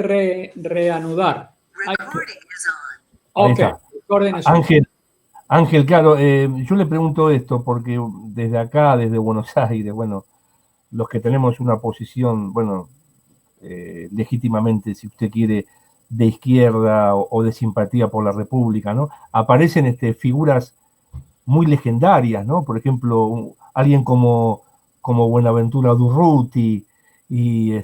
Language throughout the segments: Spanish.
reanudar. Ahí está. Ángel, claro, yo le pregunto esto porque desde acá, desde Buenos Aires, bueno, los que tenemos una posición, bueno, legítimamente, si usted quiere, de izquierda o de simpatía por la República, ¿no? Aparecen figuras muy legendarias, ¿no? Por ejemplo, alguien como Buenaventura Durruti y,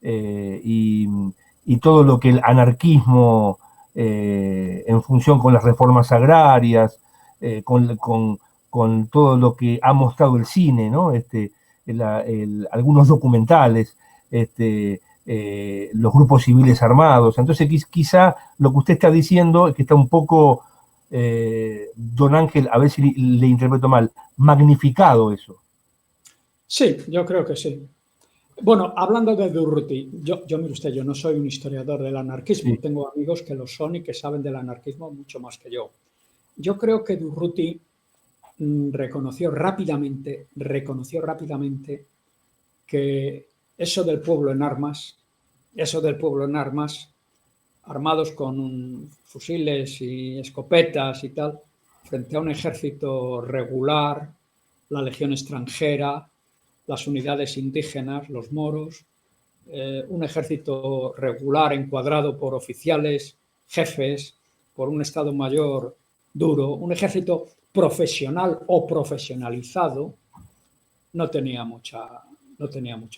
y todo lo que el anarquismo en función con las reformas agrarias, con todo lo que ha mostrado el cine, ¿no? Algunos documentales, los grupos civiles armados. Entonces, quizá lo que usted está diciendo es que está un poco, don Ángel, a ver si le interpreto mal, magnificado eso. Sí, yo creo que sí. Bueno, hablando de Durruti, mire usted, yo no soy un historiador del anarquismo, sí. Tengo amigos que lo son y que saben del anarquismo mucho más que yo. Yo creo que Durruti reconoció rápidamente que eso del pueblo en armas, armados con fusiles y escopetas y tal, frente a un ejército regular, la legión extranjera, las unidades indígenas, los moros, un ejército regular encuadrado por oficiales, jefes, por un Estado Mayor duro, un ejército profesional o profesionalizado, no tenía mucho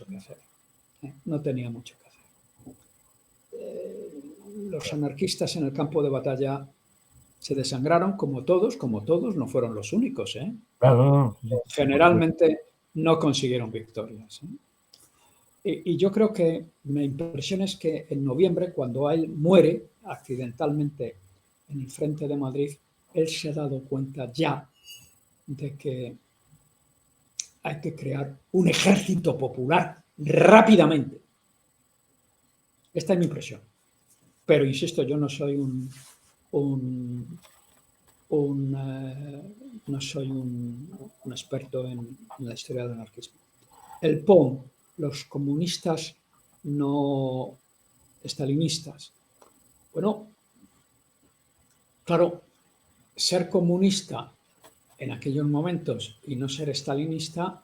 que hacer. No tenía mucho que hacer. Los anarquistas en el campo de batalla se desangraron como todos, no fueron los únicos. Claro. Generalmente no consiguieron victorias. Y yo creo que mi impresión es que en noviembre, cuando él muere accidentalmente en el frente de Madrid, él se ha dado cuenta ya de que hay que crear un ejército popular rápidamente. Esta es mi impresión. Pero, insisto, yo no soy no soy un experto en la historia del anarquismo. El POM, los comunistas no estalinistas. Bueno, claro, ser comunista en aquellos momentos y no ser estalinista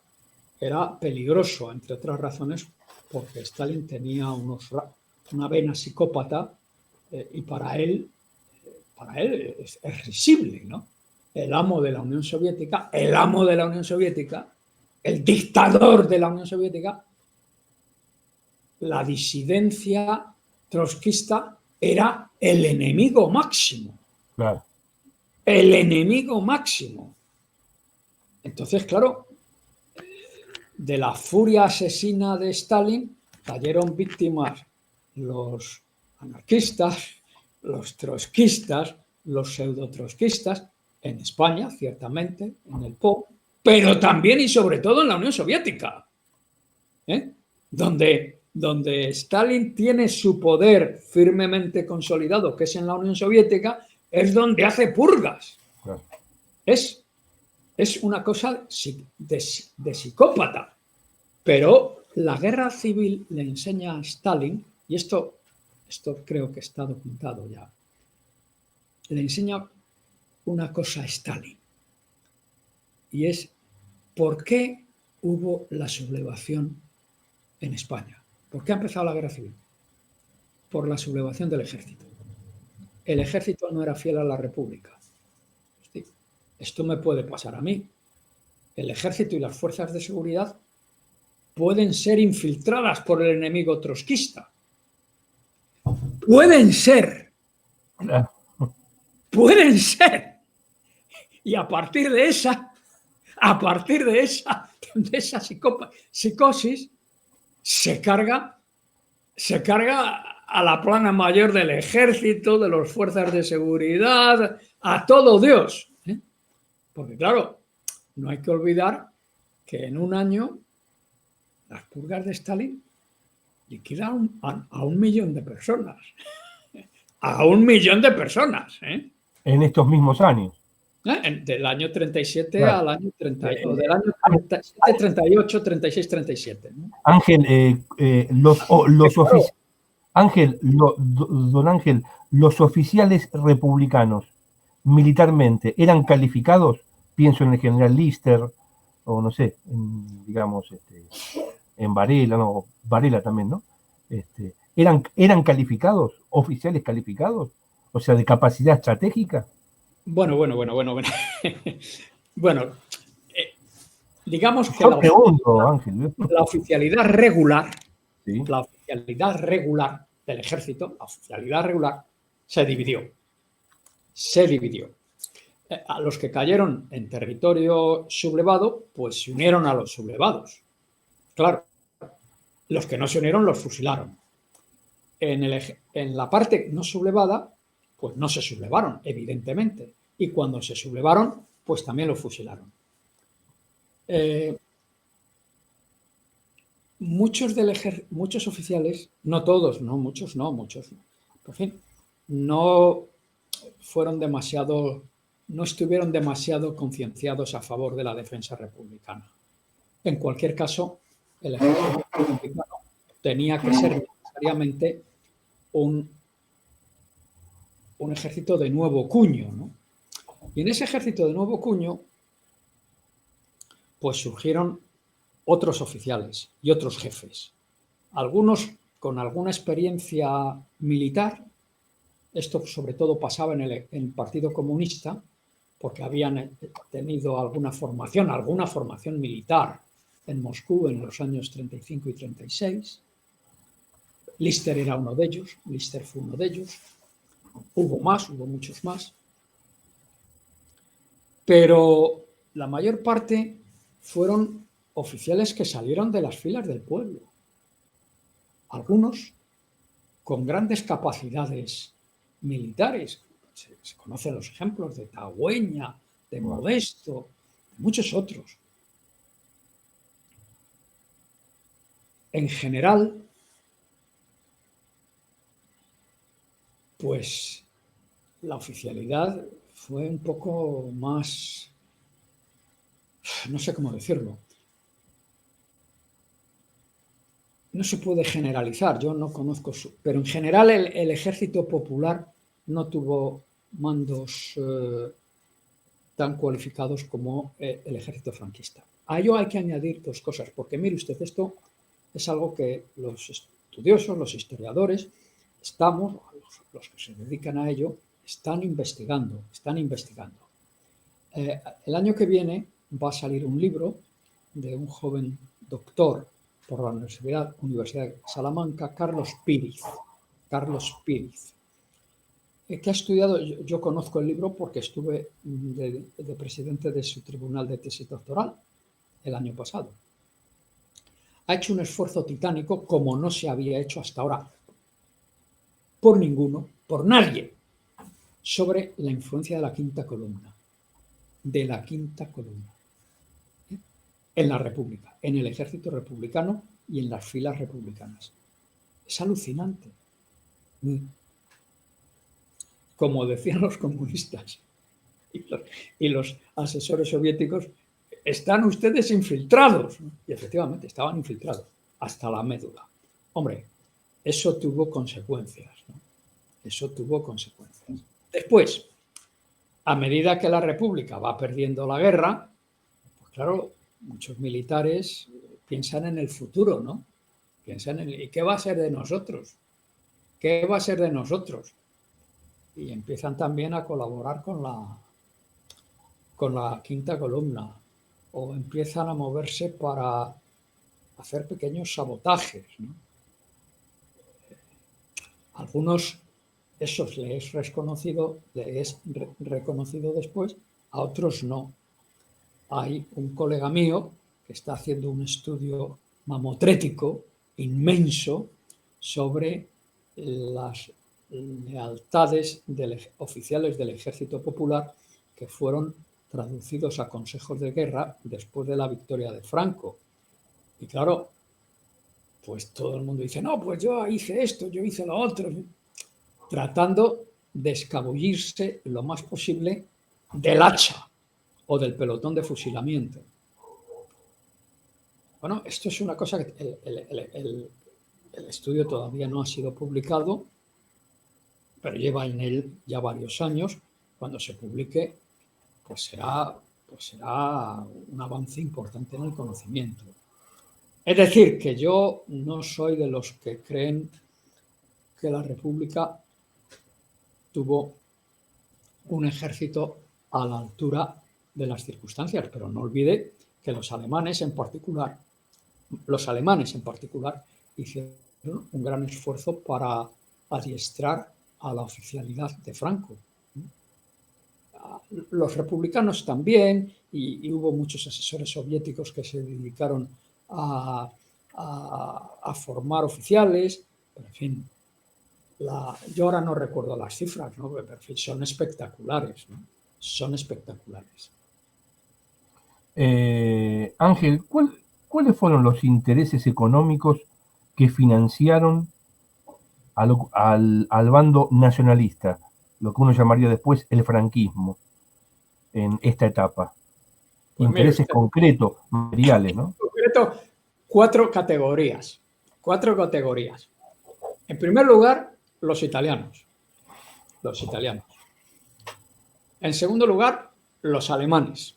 era peligroso, entre otras razones, porque Stalin tenía una vena psicópata y para él es risible, ¿no? El amo de la Unión Soviética, el dictador de la Unión Soviética, la disidencia trotskista era el enemigo máximo. Claro. El enemigo máximo. Entonces, claro, de la furia asesina de Stalin cayeron víctimas los anarquistas, los trotskistas, los pseudo-trotskistas, en España, ciertamente, en el POM, pero también y sobre todo en la Unión Soviética, donde Stalin tiene su poder firmemente consolidado, que es en la Unión Soviética, es donde hace purgas. Claro. Es una cosa de psicópata. Pero la guerra civil le enseña a Stalin, y esto creo que está documentado ya, le enseña una cosa a Stalin, y es por qué hubo la sublevación en España. ¿Por qué ha empezado la guerra civil? Por la sublevación del ejército. El ejército no era fiel a la República. Esto me puede pasar a mí. El ejército y las fuerzas de seguridad pueden ser infiltradas por el enemigo trotskista. Pueden ser. Pueden ser. Y a partir de esa psicosis, se carga a la plana mayor del ejército, de las fuerzas de seguridad, a todo Dios. Porque claro, no hay que olvidar que en un año las purgas de Stalin liquidaron a 1 millón de personas. A 1 millón de personas. En estos mismos años. Del año 37 claro. Al año 30, o del año 37, 38, 36, 37. ¿no? Ángel, los oficiales. Ángel, don Ángel, los oficiales republicanos militarmente eran calificados, pienso en el general Lister, o no sé, digamos, en Varela, no, Varela también, ¿no? ¿Eran calificados, oficiales calificados? O sea, de capacidad estratégica. Bueno. Bueno, digamos que Yo pregunto, Ángel. la oficialidad regular, ¿Sí? la oficialidad regular del ejército, la oficialidad regular, se dividió. A los que cayeron en territorio sublevado, pues se unieron a los sublevados. Claro, los que no se unieron los fusilaron. En la parte no sublevada, pues no se sublevaron, evidentemente. Y cuando se sublevaron, pues también los fusilaron. Muchos oficiales, no todos, muchos. Por fin, no estuvieron demasiado concienciados a favor de la defensa republicana. En cualquier caso, el ejército republicano tenía que ser necesariamente un ejército de nuevo cuño, ¿no? Y en ese ejército de nuevo cuño, pues surgieron otros oficiales y otros jefes, algunos con alguna experiencia militar. Esto sobre todo pasaba en el Partido Comunista, porque habían tenido alguna formación militar en Moscú en los años 35 y 36. Lister era uno de ellos, Lister fue uno de ellos. Hubo muchos más. Pero la mayor parte fueron oficiales que salieron de las filas del pueblo. Algunos con grandes capacidades militares. Se conocen los ejemplos de Tagüeña, de Modesto, de muchos otros. En general, pues la oficialidad fue un poco más, no sé cómo decirlo. No se puede generalizar, yo no conozco, pero en general el ejército popular no tuvo mandos tan cualificados como el ejército franquista. A ello hay que añadir dos cosas, porque mire usted, esto es algo que los estudiosos, los historiadores, los que se dedican a ello, están investigando. El año que viene va a salir un libro de un joven doctor por la Universidad de Salamanca, Carlos Píriz, que ha estudiado. Yo conozco el libro porque estuve de presidente de su tribunal de tesis doctoral el año pasado. Ha hecho un esfuerzo titánico como no se había hecho hasta ahora por ninguno, por nadie, sobre la influencia de la quinta columna. En la República, en el ejército republicano y en las filas republicanas. Es alucinante. Como decían los comunistas y los asesores soviéticos, están ustedes infiltrados. Y efectivamente estaban infiltrados hasta la médula. Hombre, eso tuvo consecuencias, ¿no? Después, a medida que la República va perdiendo la guerra, pues claro, muchos militares piensan en el futuro, ¿no? Piensan en ¿y qué va a ser de nosotros? ¿Qué va a ser de nosotros? Y empiezan también a colaborar con la quinta columna, o empiezan a moverse para hacer pequeños sabotajes, ¿no? Algunos, esos les es reconocido después, a otros no. Hay un colega mío que está haciendo un estudio mamotrético inmenso sobre las lealtades de oficiales del Ejército Popular que fueron traducidos a consejos de guerra después de la victoria de Franco. Y claro, pues todo el mundo dice, no, pues yo hice esto, yo hice lo otro, tratando de escabullirse lo más posible del hacha o del pelotón de fusilamiento. Bueno, esto es una cosa que El estudio todavía no ha sido publicado, pero lleva en él ya varios años. Cuando se publique, pues será un avance importante en el conocimiento. Es decir, que yo no soy de los que creen que la República tuvo un ejército a la altura de las circunstancias, pero no olvide que los alemanes en particular hicieron un gran esfuerzo para adiestrar a la oficialidad de Franco. Los republicanos también, y hubo muchos asesores soviéticos que se dedicaron a formar oficiales, pero en fin, yo ahora no recuerdo las cifras, ¿no? Pero en fin, son espectaculares, ¿no? Son espectaculares. Ángel, ¿cuáles fueron los intereses económicos que financiaron al bando nacionalista, lo que uno llamaría después el franquismo, en esta etapa? Pues intereses concretos, materiales, ¿no? En concreto, cuatro categorías. En primer lugar, los italianos. En segundo lugar, los alemanes,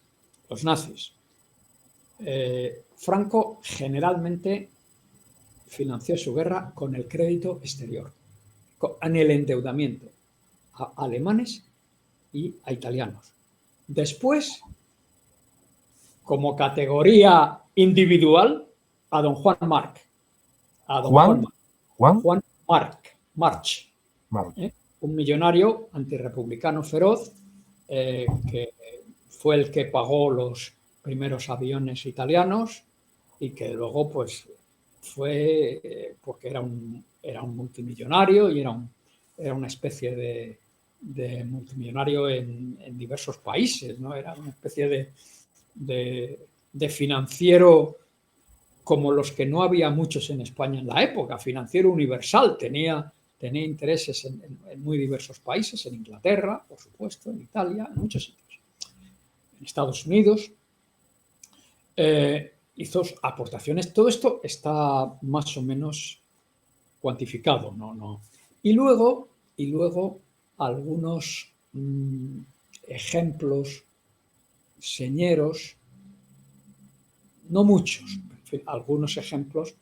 los nazis. Franco generalmente financió su guerra con el crédito exterior, con el endeudamiento a alemanes y a italianos. Después, como categoría individual, a don Juan March. Juan March. Un millonario antirrepublicano feroz que fue el que pagó los primeros aviones italianos y que luego pues fue porque era un multimillonario y era una especie de multimillonario en diversos países, ¿no? Era una especie de financiero como los que no había muchos en España en la época, financiero universal, tenía intereses en muy diversos países, en Inglaterra, por supuesto, en Italia, en muchos sitios, en Estados Unidos. Hizo aportaciones, todo esto está más o menos cuantificado, ¿no? Y luego algunos ejemplos señeros, no muchos, en fin, algunos ejemplos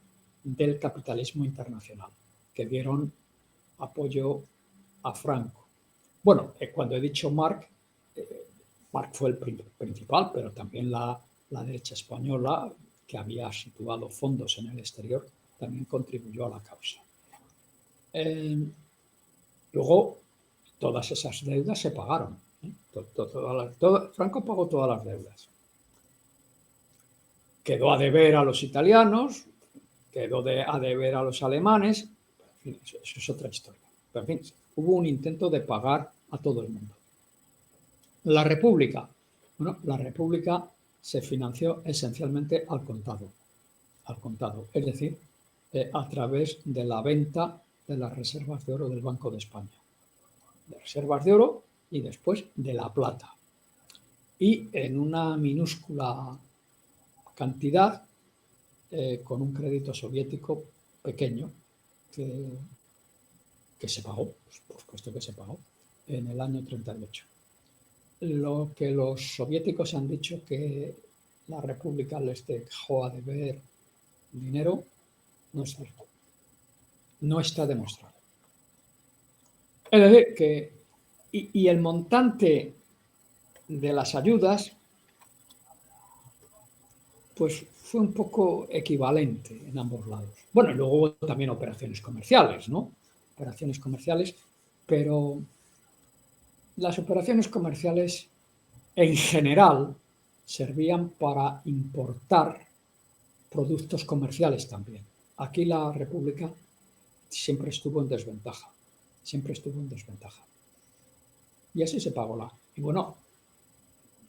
del capitalismo internacional que dieron apoyo a Franco. Bueno, cuando he dicho Marx fue el principal, pero también la derecha española, que había situado fondos en el exterior, también contribuyó a la causa. Luego, todas esas deudas se pagaron. Franco pagó todas las deudas. Quedó a deber a los italianos, quedó a deber a los alemanes, en fin, eso es otra historia. Pero en fin, hubo un intento de pagar a todo el mundo. La República se financió esencialmente al contado, es decir, a través de la venta de las reservas de oro del Banco de España. De reservas de oro y después de la plata. Y en una minúscula cantidad con un crédito soviético pequeño que se pagó, por supuesto que se pagó, en el año 38. Lo que los soviéticos han dicho que la República les dejó a deber dinero no es cierto. No está demostrado. Es decir, que y el montante de las ayudas pues fue un poco equivalente en ambos lados. Bueno, y luego hubo también operaciones comerciales, ¿no? Operaciones comerciales, pero las operaciones comerciales en general servían para importar productos comerciales también. Aquí la República siempre estuvo en desventaja. Y así se pagó y bueno,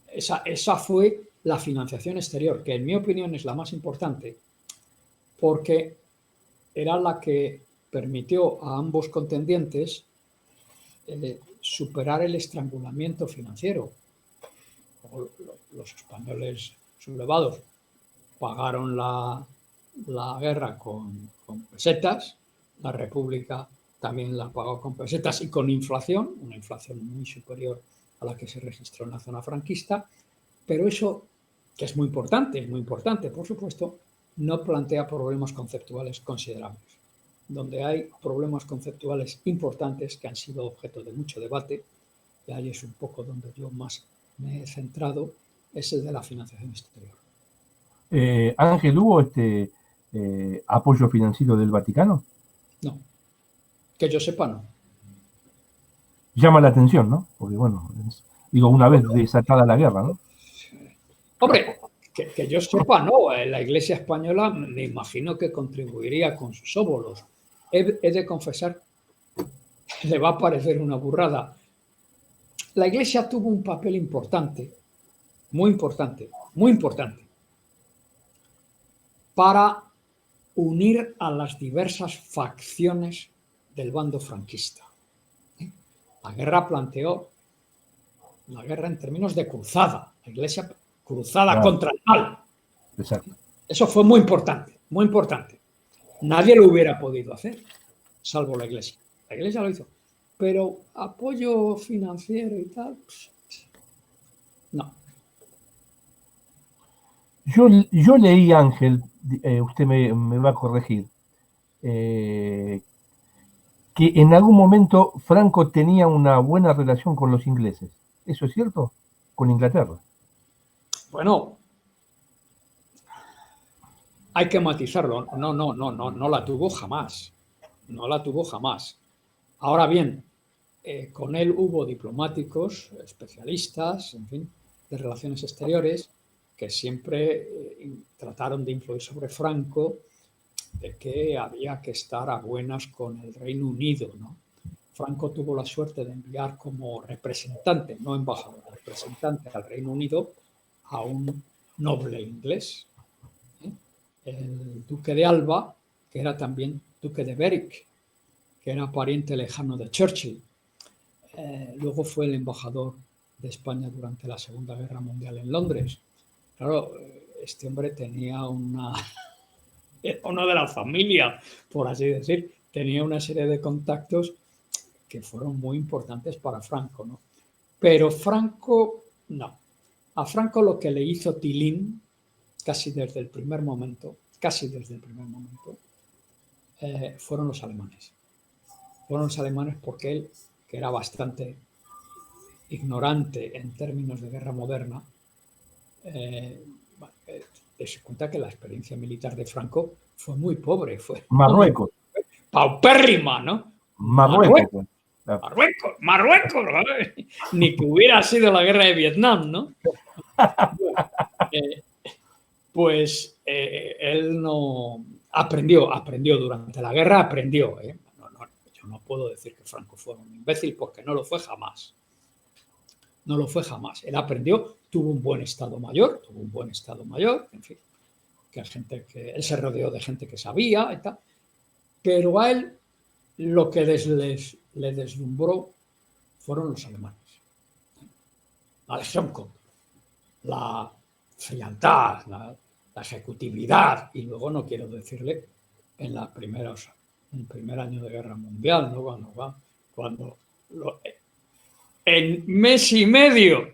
esa fue la financiación exterior, que en mi opinión es la más importante, porque era la que permitió a ambos contendientes superar el estrangulamiento financiero. Los españoles sublevados pagaron la la guerra con pesetas, la República también la pagó con pesetas y con inflación, una inflación muy superior a la que se registró en la zona franquista, pero eso, que es muy importante, por supuesto, no plantea problemas conceptuales considerables. Donde hay problemas conceptuales importantes que han sido objeto de mucho debate, y ahí es un poco donde yo más me he centrado, es el de la financiación exterior. Ángel, ¿hubo apoyo financiero del Vaticano? No, que yo sepa, no. Llama la atención, ¿no? Porque, bueno, digo, una vez desatada la guerra, ¿no? Hombre, que yo sepa, no. La Iglesia española me imagino que contribuiría con sus óbolos. He de confesar, le va a parecer una burrada. La Iglesia tuvo un papel importante, muy importante, para unir a las diversas facciones del bando franquista. La guerra planteó la guerra en términos de cruzada, la Iglesia cruzada Claro, contra el mal. exacto. Eso fue muy importante, muy importante. Nadie lo hubiera podido hacer, salvo la Iglesia. La Iglesia lo hizo. Pero apoyo financiero y tal, pues, no. Yo leí, Ángel, usted me va a corregir, que en algún momento Franco tenía una buena relación con los ingleses. ¿Eso es cierto? Con Inglaterra. Bueno, hay que matizarlo. No la tuvo jamás. No la tuvo jamás. Ahora bien, con él hubo diplomáticos, especialistas, en fin, de relaciones exteriores, que siempre trataron de influir sobre Franco, de que había que estar a buenas con el Reino Unido, ¿no? Franco tuvo la suerte de enviar como representante, no embajador, representante al Reino Unido a un noble inglés, ¿eh? El duque de Alba, que era también duque de Berwick, que era pariente lejano de Churchill. Luego fue el embajador de España durante la Segunda Guerra Mundial en Londres. Claro, este hombre tenía uno de la familia, por así decir, tenía una serie de contactos que fueron muy importantes para Franco, ¿no? Pero Franco, no. A Franco lo que le hizo Tilín, casi desde el primer momento, fueron los alemanes. Fueron los alemanes porque él, que era bastante ignorante en términos de guerra moderna, se cuenta que la experiencia militar de Franco fue muy pobre, fue Marruecos. paupérrima, ¿no? Marruecos, pues. Marruecos, ¿no? Ni que hubiera sido la guerra de Vietnam, ¿no? Pues él no aprendió durante la guerra, aprendió. Yo no puedo decir que Franco fue un imbécil porque no lo fue jamás. No lo fue jamás. Él aprendió, tuvo un buen estado mayor, en fin, que él se rodeó de gente que sabía y tal, pero a él lo que le deslumbró fueron los alemanes. La Legión Cóndor, la frialdad, la ejecutividad, y luego no quiero decirle en el primer año de guerra mundial, ¿no? Cuando en mes y medio,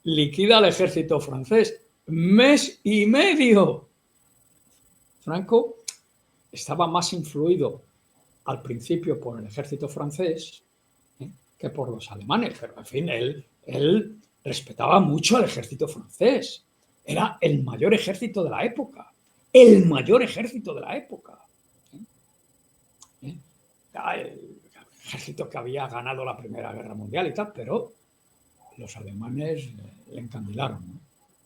liquida al ejército francés. Mes y medio. Franco estaba más influido al principio por el ejército francés que por los alemanes, pero en fin, él respetaba mucho al ejército francés. Era el mayor ejército de la época. El ejército que había ganado la Primera Guerra Mundial y tal, pero los alemanes le encandilaron, ¿no?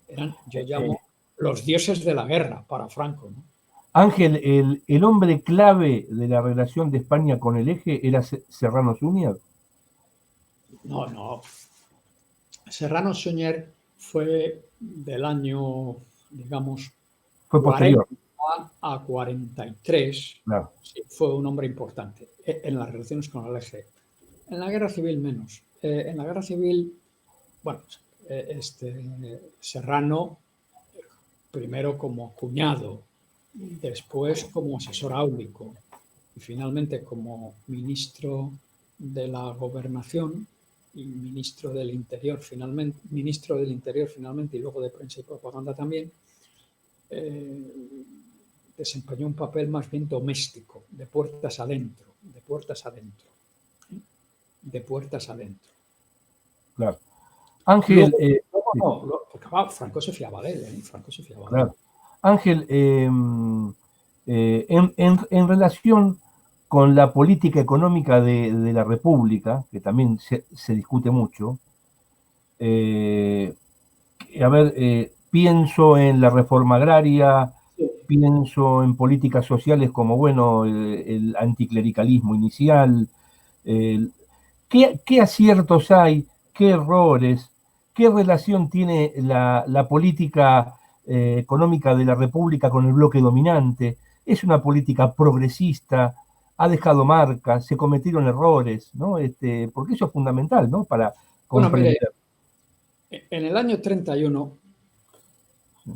Eran, yo llamo, los dioses de la guerra para Franco, ¿no? Ángel, el hombre clave de la relación de España con el eje era Serrano Suñer. No. Serrano Suñer fue del año, digamos, Fue 40 posterior. a 43. Claro. Sí, fue un hombre importante en las relaciones con el eje. En la guerra civil menos. En la guerra civil, bueno, Serrano primero como cuñado, después como asesor áulico y finalmente como ministro de la Gobernación y ministro del Interior finalmente, y luego de Prensa y Propaganda también, desempeñó un papel más bien doméstico, de puertas adentro, de puertas adentro, de puertas adentro. Claro. Ángel, porque Franco se fiaba de él, Franco se fiaba de él. claro. Ángel, en relación con la política económica de la República, que también se discute mucho, pienso en la reforma agraria, pienso en políticas sociales como, bueno, el anticlericalismo inicial. ¿Qué aciertos hay? ¿Qué errores? ¿Qué relación tiene la política económica de la República con el bloque dominante? ¿Es una política progresista? ¿Ha dejado marcas? ¿Se cometieron errores? ¿No? Porque eso es fundamental, ¿no? Para comprender. Bueno, mire, en el año 31,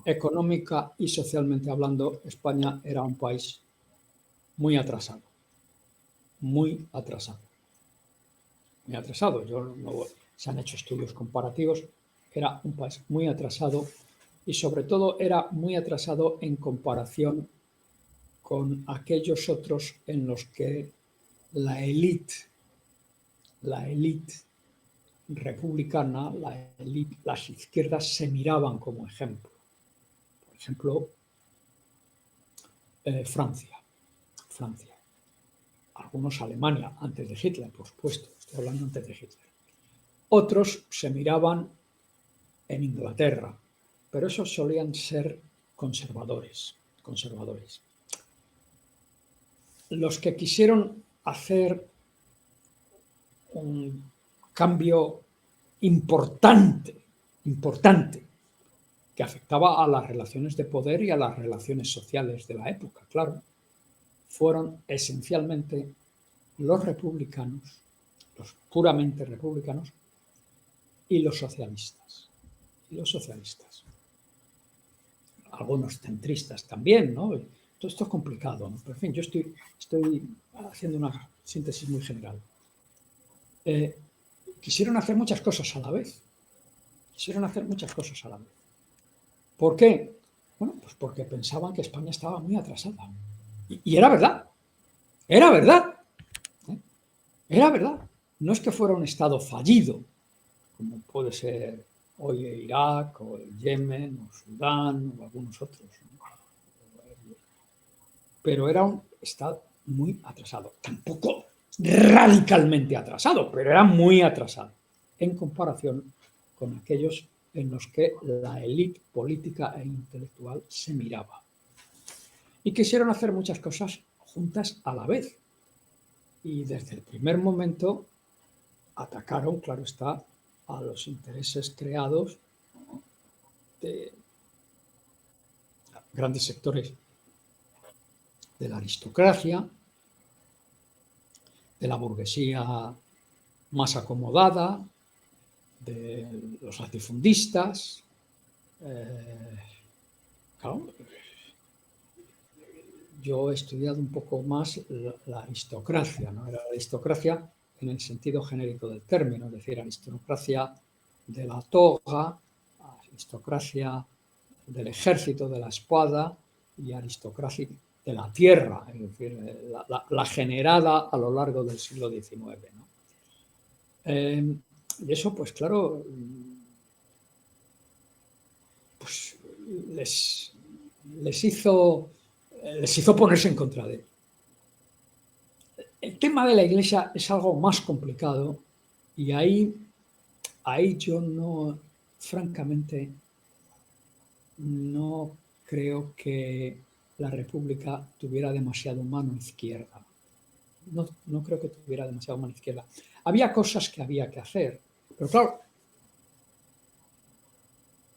económica y socialmente hablando, España era un país muy atrasado. Muy atrasado. Muy atrasado. Se han hecho estudios comparativos. Era un país muy atrasado y sobre todo era muy atrasado en comparación con aquellos otros en los que la élite republicana, las izquierdas se miraban como ejemplo. Por ejemplo, Francia. Algunos Alemania, antes de Hitler, por supuesto, estoy hablando antes de Hitler. Otros se miraban en Inglaterra, pero esos solían ser conservadores. Los que quisieron hacer un cambio importante, que afectaba a las relaciones de poder y a las relaciones sociales de la época, claro, fueron esencialmente los republicanos, los puramente republicanos, y los socialistas. Algunos centristas también, ¿no? Todo esto es complicado, ¿no? Pero en fin, yo estoy haciendo una síntesis muy general. Quisieron hacer muchas cosas a la vez. ¿Por qué? Bueno, pues porque pensaban que España estaba muy atrasada. Y era verdad. Era verdad. No es que fuera un estado fallido, como puede ser hoy Irak, o el Yemen, o Sudán, o algunos otros. Pero era un estado muy atrasado. Tampoco radicalmente atrasado, pero era muy atrasado en comparación con aquellos en los que la élite política e intelectual se miraba. Y quisieron hacer muchas cosas juntas a la vez. Y desde el primer momento atacaron, claro está, a los intereses creados de grandes sectores de la aristocracia, de la burguesía más acomodada, de los latifundistas. Claro, yo he estudiado un poco más la aristocracia, ¿no? Era la aristocracia en el sentido genérico del término, es decir, aristocracia de la toga, aristocracia del ejército, de la espada, y aristocracia de la tierra, es decir, la generada a lo largo del siglo XIX, ¿no? Y eso, pues claro, pues les hizo ponerse en contra de él. El tema de la Iglesia es algo más complicado y ahí yo no, francamente, no creo que la República tuviera demasiado mano izquierda. No creo que tuviera demasiado mano izquierda. Había cosas que había que hacer, pero claro,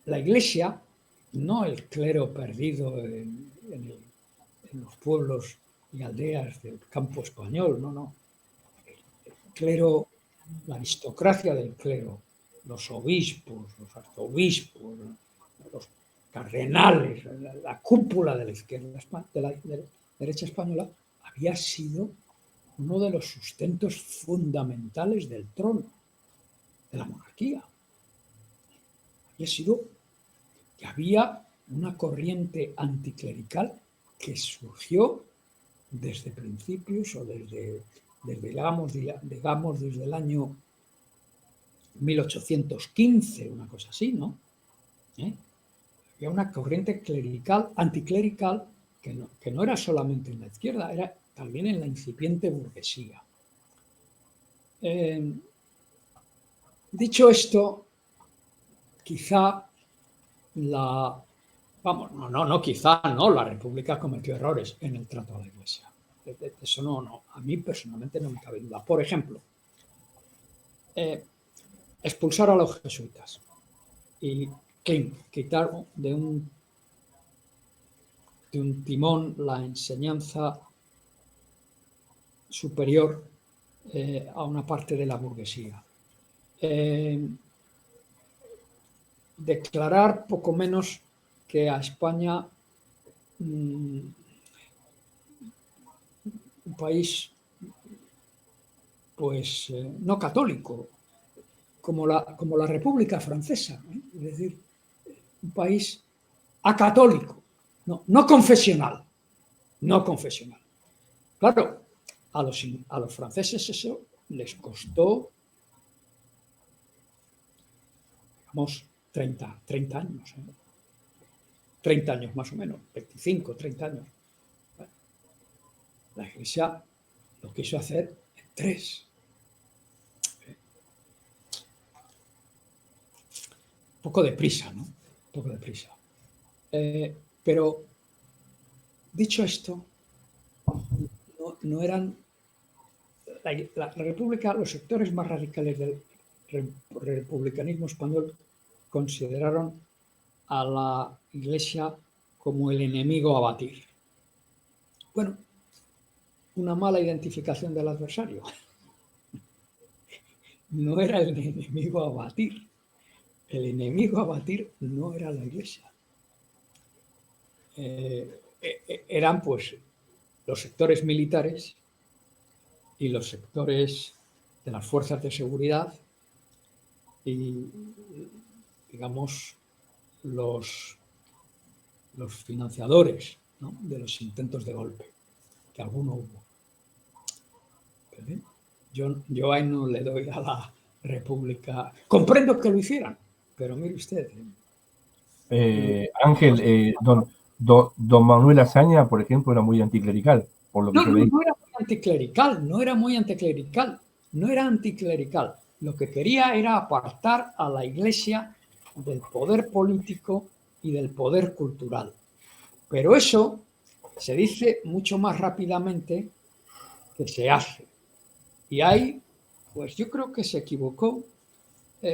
la Iglesia, no el clero perdido en los pueblos y aldeas del campo español, no. El clero, la aristocracia del clero, los obispos, los arzobispos, los cardenales, la cúpula de la izquierda, de la derecha española, había sido uno de los sustentos fundamentales del trono, de la monarquía. Había sido que había una corriente anticlerical que surgió desde principios o desde digamos desde el año 1815, una cosa así, ¿no? Había una corriente clerical, anticlerical, que no era solamente en la izquierda, era también en la incipiente burguesía. Dicho esto, quizá la República cometió errores en el trato a la Iglesia. Eso no, a mí personalmente no me cabe duda. Por ejemplo, expulsar a los jesuitas y quitar de un timón la enseñanza superior a una parte de la burguesía. Declarar poco menos que a España un país pues no católico, como la República Francesa, es decir, un país acatólico, no confesional, no confesional. Claro, a los franceses eso les costó, digamos, 30 años, 30 años más o menos, 25, 30 años. Bueno, la Iglesia lo quiso hacer en 3. Un poco deprisa, ¿no? Un poco deprisa. Pero, dicho esto, no eran... La República, los sectores más radicales del republicanismo español consideraron a la Iglesia como el enemigo a batir. Bueno, una mala identificación del adversario. No era el enemigo a batir. El enemigo a batir no era la Iglesia. Eran pues los sectores militares y los sectores de las fuerzas de seguridad y, digamos, los financiadores, ¿no?, de los intentos de golpe, que alguno hubo. Yo ahí no le doy a la República. Comprendo que lo hicieran, pero mire usted. Ángel, don Manuel Azaña, por ejemplo, era muy anticlerical, por lo que yo leí. No era muy anticlerical, no era anticlerical. Lo que quería era apartar a la Iglesia del poder político y del poder cultural. Pero eso se dice mucho más rápidamente que se hace. Y ahí, pues yo creo que se equivocó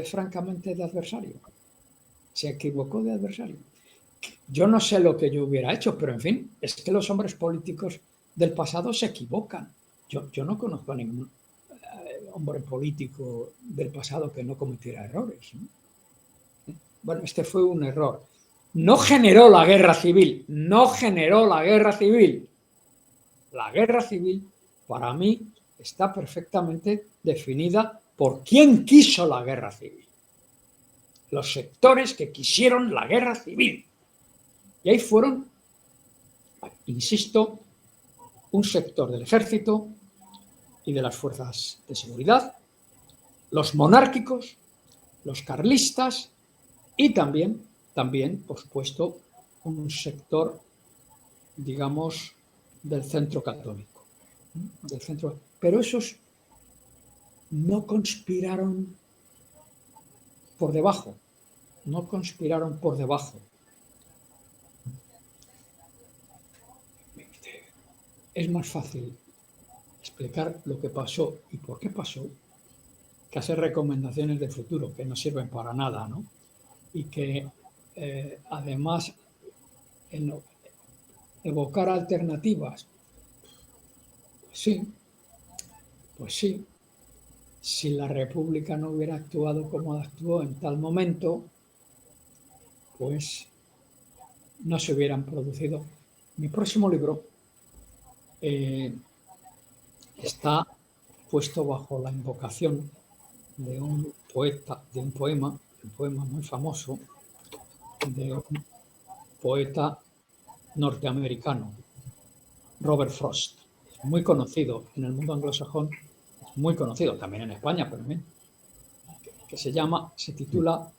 francamente de adversario. Se equivocó de adversario. Yo no sé lo que yo hubiera hecho, pero en fin, es que los hombres políticos del pasado se equivocan. Yo no conozco a ningún hombre político del pasado que no cometiera errores, ¿no? Bueno, este fue un error. No generó la guerra civil, no generó la guerra civil. La guerra civil, para mí, está perfectamente definida por quién quiso la guerra civil. Los sectores que quisieron la guerra civil. Y ahí fueron, insisto, un sector del ejército y de las fuerzas de seguridad, los monárquicos, los carlistas y también, por supuesto, un sector, digamos, del centro católico. Pero esos no conspiraron por debajo, Es más fácil explicar lo que pasó y por qué pasó que hacer recomendaciones de futuro que no sirven para nada, ¿no? Y que además evocar alternativas. Pues sí. Si la República no hubiera actuado como actuó en tal momento, pues no se hubieran producido. Mi próximo libro está puesto bajo la invocación de un poeta, de un poema muy famoso, de un poeta norteamericano, Robert Frost. Es muy conocido en el mundo anglosajón, es muy conocido también en España, pero bien, que se titula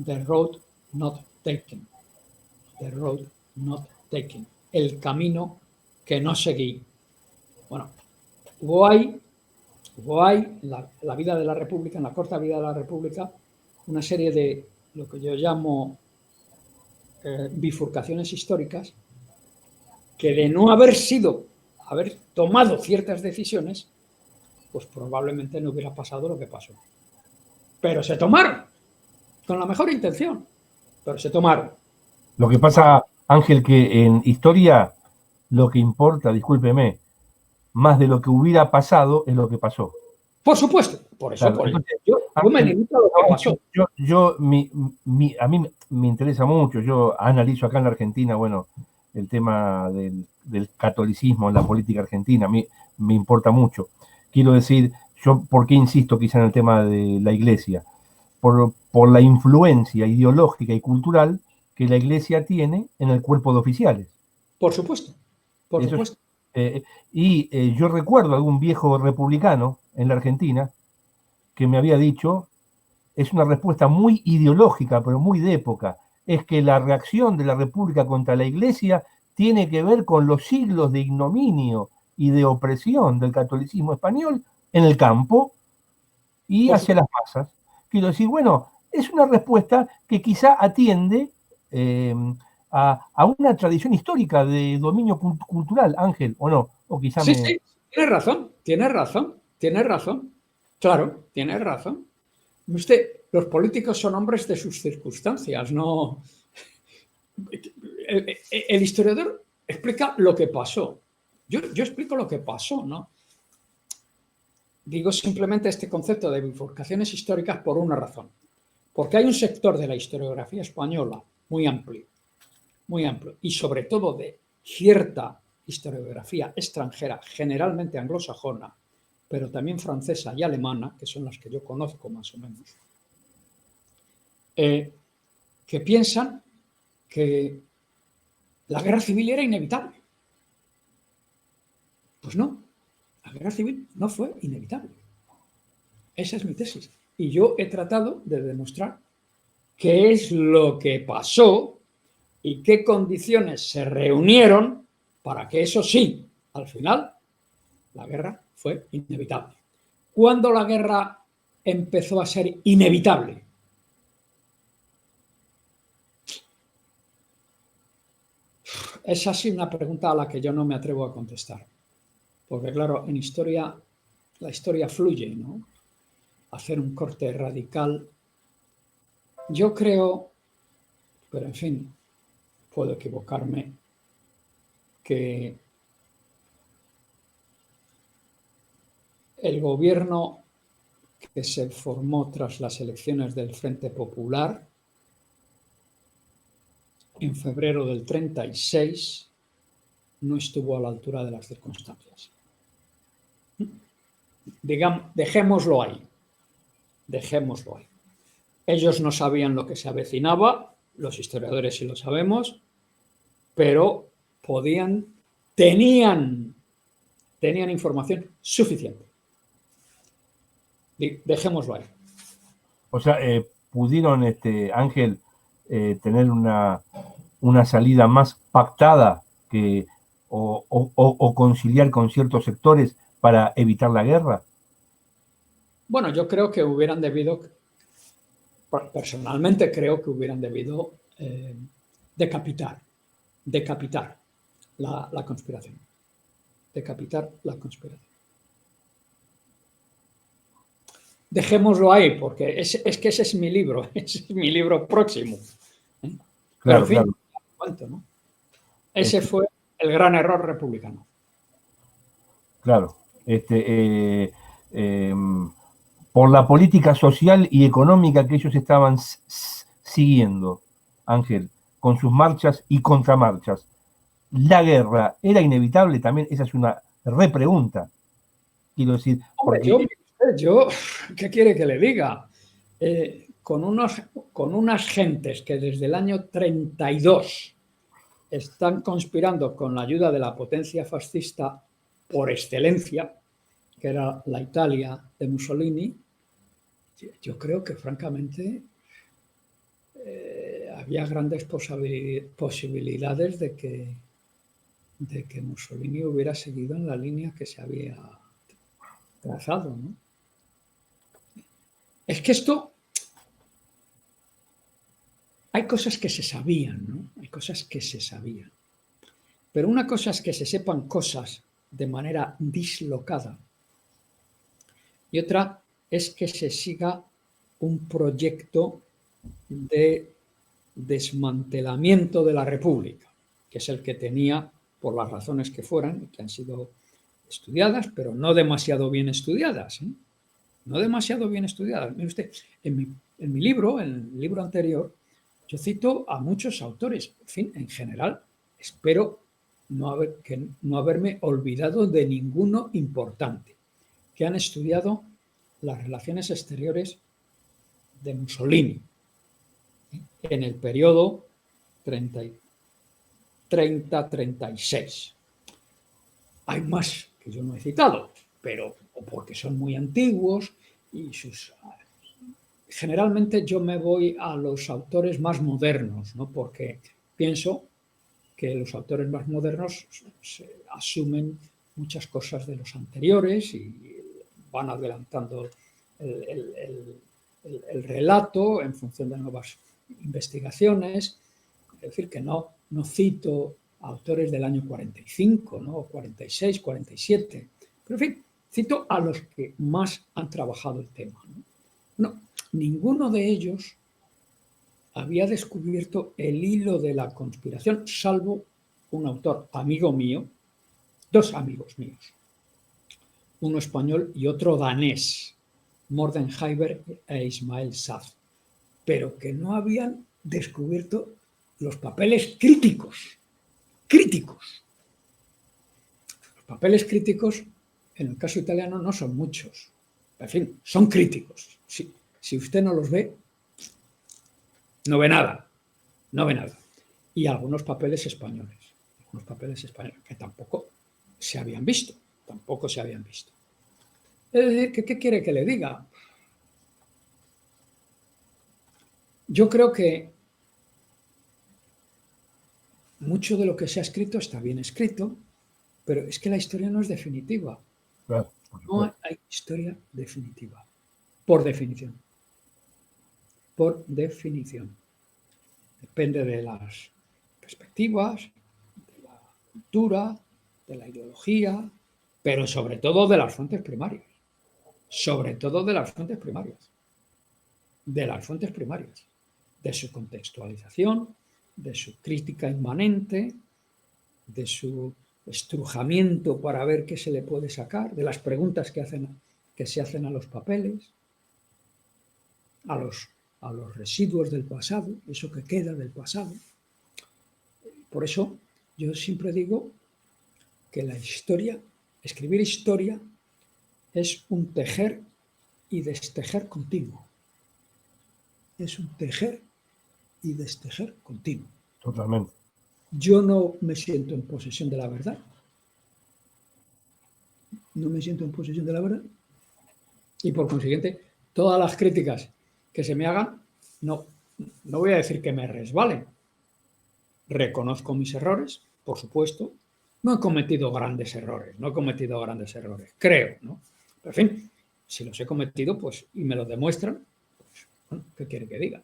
The Road Not Taken. The Road Not Taken. El camino que no seguí. Bueno, hubo ahí en la vida de la República, en la corta vida de la República, una serie de lo que yo llamo bifurcaciones históricas, que de no haber tomado ciertas decisiones, pues probablemente no hubiera pasado lo que pasó. Pero se tomaron, con la mejor intención, pero se tomaron. Lo que pasa, Ángel, que en historia lo que importa, discúlpeme, más de lo que hubiera pasado es lo que pasó. Por supuesto, por eso, claro, entonces, yo me limito a lo que pasó. A mí me interesa mucho, yo analizo acá en la Argentina, bueno, el tema del catolicismo en la política argentina, a mí me importa mucho. Quiero decir, yo, ¿por qué insisto quizá en el tema de la iglesia? Por la influencia ideológica y cultural que la iglesia tiene en el cuerpo de oficiales. Por supuesto, por supuesto. Yo recuerdo algún viejo republicano en la Argentina que me había dicho, es una respuesta muy ideológica, pero muy de época, es que la reacción de la República contra la Iglesia tiene que ver con los siglos de ignominio y de opresión del catolicismo español en el campo y hacia las masas. Quiero decir, bueno, es una respuesta que quizá atiende a una tradición histórica de dominio cultural, Ángel, ¿o no? O quizá sí, tienes razón. Claro, tienes razón. Usted, los políticos son hombres de sus circunstancias, no. El historiador explica lo que pasó. Yo explico lo que pasó, ¿no? Digo simplemente este concepto de bifurcaciones históricas por una razón. Porque hay un sector de la historiografía española muy amplio, y sobre todo de cierta historiografía extranjera, generalmente anglosajona, pero también francesa y alemana, que son las que yo conozco más o menos, que piensan que la guerra civil era inevitable. Pues no, la guerra civil no fue inevitable. Esa es mi tesis. Y yo he tratado de demostrar qué es lo que pasó y qué condiciones se reunieron para que eso sí, al final, la guerra fue inevitable. ¿Cuándo la guerra empezó a ser inevitable? Es así una pregunta a la que yo no me atrevo a contestar. Porque claro, en historia, la historia fluye, ¿no? Hacer un corte radical. Yo creo, pero en fin, puedo equivocarme, que el gobierno que se formó tras las elecciones del Frente Popular en febrero del 36 no estuvo a la altura de las circunstancias. Digamos, dejémoslo ahí. Ellos no sabían lo que se avecinaba, los historiadores sí lo sabemos, pero tenían información suficiente. Dejémoslo ahí. O sea, pudieron, Ángel, tener una salida más pactada o conciliar con ciertos sectores para evitar la guerra. Bueno, yo creo que hubieran debido, personalmente creo que hubieran debido decapitar la conspiración. Decapitar la conspiración. Dejémoslo ahí, porque es que ese es mi libro, ese es mi libro próximo. Claro, pero, en fin, claro. ¿No? Ese fue el gran error republicano. Claro. Por la política social y económica que ellos estaban siguiendo, Ángel, con sus marchas y contramarchas. ¿La guerra era inevitable? También esa es una repregunta. Quiero decir, porque yo, ¿qué quiere que le diga? Con unas gentes que desde el año 32 están conspirando con la ayuda de la potencia fascista por excelencia, que era la Italia de Mussolini, yo creo que francamente había grandes posibilidades de que Mussolini hubiera seguido en la línea que se había trazado, ¿no? Es que esto, hay cosas que se sabían, ¿no? Hay cosas que se sabían. Pero una cosa es que se sepan cosas de manera dislocada y otra es que se siga un proyecto de desmantelamiento de la República, que es el que tenía, por las razones que fueran, que han sido estudiadas, pero no demasiado bien estudiadas, ¿eh? No demasiado bien estudiadas. Mire usted, en mi libro, en el libro anterior, yo cito a muchos autores. En fin, en general, espero no haberme olvidado de ninguno importante, que han estudiado las relaciones exteriores de Mussolini en el periodo 30-36. Hay más que yo no he citado, pero porque son muy antiguos y generalmente yo me voy a los autores más modernos, ¿no? Porque pienso que los autores más modernos asumen muchas cosas de los anteriores y van adelantando el relato en función de nuevas investigaciones. Es decir, que no cito autores del año 45, ¿no? 46, 47. Pero, en fin, cito a los que más han trabajado el tema, ¿no? Ninguno de ellos había descubierto el hilo de la conspiración, salvo un autor amigo mío, dos amigos míos, uno español y otro danés, Mordenheimer e Ismael Saz, pero que no habían descubierto los papeles críticos. Los papeles críticos, en el caso italiano, no son muchos. En fin, son críticos. Si usted no los ve, no ve nada. Y algunos papeles españoles, que tampoco se habían visto. Es decir, ¿qué quiere que le diga? Yo creo que mucho de lo que se ha escrito está bien escrito, pero es que la historia no es definitiva. Claro, no hay historia definitiva, por definición. Depende de las perspectivas, de la cultura, de la ideología, pero sobre todo de las fuentes primarias. De su contextualización, de su crítica inmanente, de su estrujamiento para ver qué se le puede sacar, de las preguntas que se hacen a los papeles, a los residuos del pasado, eso que queda del pasado. Por eso yo siempre digo que la historia, escribir historia, es un tejer y destejer continuo. Totalmente. Yo no me siento en posesión de la verdad. Y por consiguiente, todas las críticas que se me hagan, no voy a decir que me resbalen. Reconozco mis errores, por supuesto. No he cometido grandes errores, creo, ¿no? Pero, en fin, si los he cometido, pues, y me lo demuestran, pues, bueno, ¿qué quiere que diga?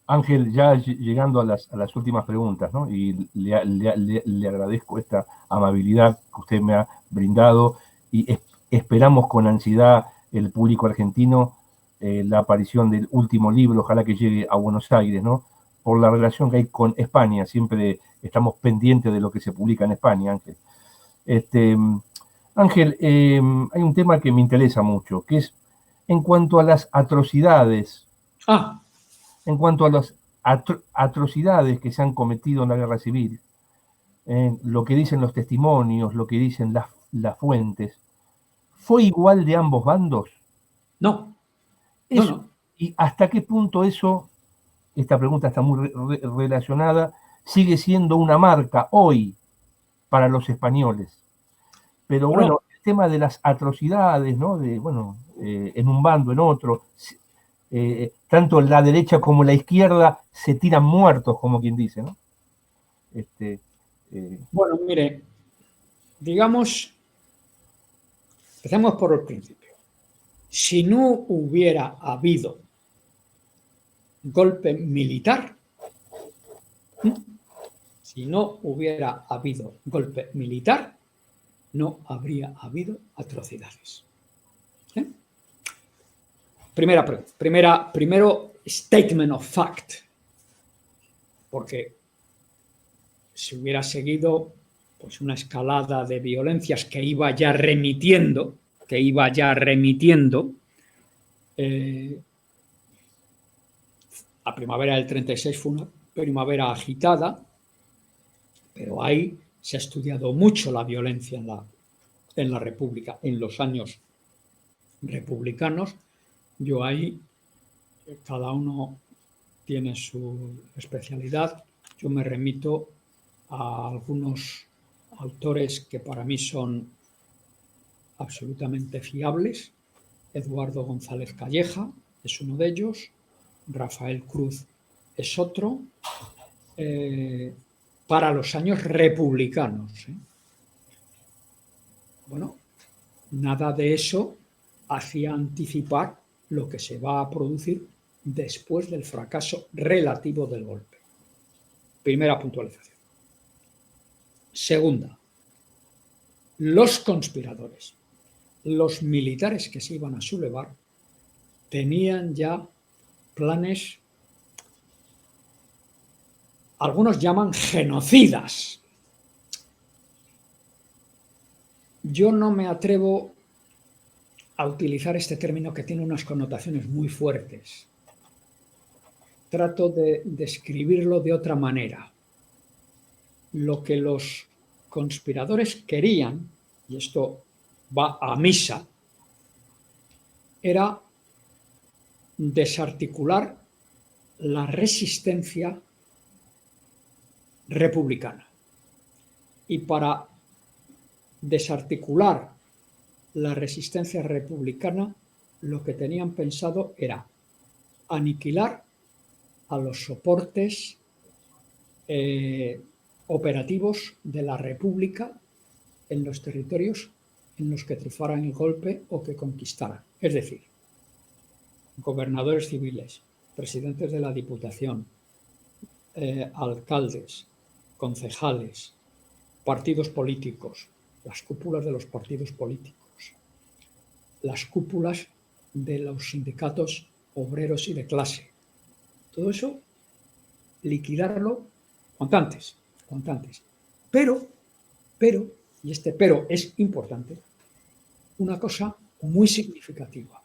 Ángel, ya llegando a las últimas preguntas, ¿no? Y le agradezco esta amabilidad que usted me ha brindado y esperamos con ansiedad el público argentino la aparición del último libro, ojalá que llegue a Buenos Aires, ¿no? Por la relación que hay con España, siempre estamos pendientes de lo que se publica en España, Ángel. Ángel, hay un tema que me interesa mucho, que es en cuanto a las atrocidades, en cuanto a atrocidades que se han cometido en la guerra civil, lo que dicen los testimonios, lo que dicen las fuentes, ¿fue igual de ambos bandos? No, Eso, no. ¿y hasta qué punto eso, esta pregunta está muy relacionada, sigue siendo una marca hoy para los españoles? Pero bueno, el tema de las atrocidades, ¿no? En un bando, en otro, tanto la derecha como la izquierda se tiran muertos, como quien dice, ¿no? Bueno, mire, digamos, empecemos por el principio. Si no hubiera habido golpe militar, no habría habido atrocidades. Primero, statement of fact, porque si hubiera seguido pues una escalada de violencias que iba ya remitiendo, la primavera del 36 fue una primavera agitada, pero ahí se ha estudiado mucho la violencia en la República, en los años republicanos. Yo ahí, cada uno tiene su especialidad. Yo me remito a algunos autores que para mí son absolutamente fiables. Eduardo González Calleja es uno de ellos, Rafael Cruz es otro, para los años republicanos. Bueno, nada de eso hacía anticipar lo que se va a producir después del fracaso relativo del golpe. Primera puntualización. Segunda, los conspiradores, los militares que se iban a sublevar, tenían ya planes, algunos llaman genocidas. Yo no me atrevo a utilizar este término que tiene unas connotaciones muy fuertes. Trato de describirlo de otra manera. Lo que los conspiradores querían, y esto va a misa, era desarticular la resistencia republicana. Y para desarticular la resistencia republicana, lo que tenían pensado era aniquilar a los soportes operativos de la República en los territorios en los que triunfaran el golpe o que conquistaran. Es decir, gobernadores civiles, presidentes de la Diputación, alcaldes, concejales, partidos políticos, las cúpulas de los partidos políticos, las cúpulas de los sindicatos obreros y de clase. Todo eso, liquidarlo cuanto antes. Pero, y este pero es importante, una cosa muy significativa.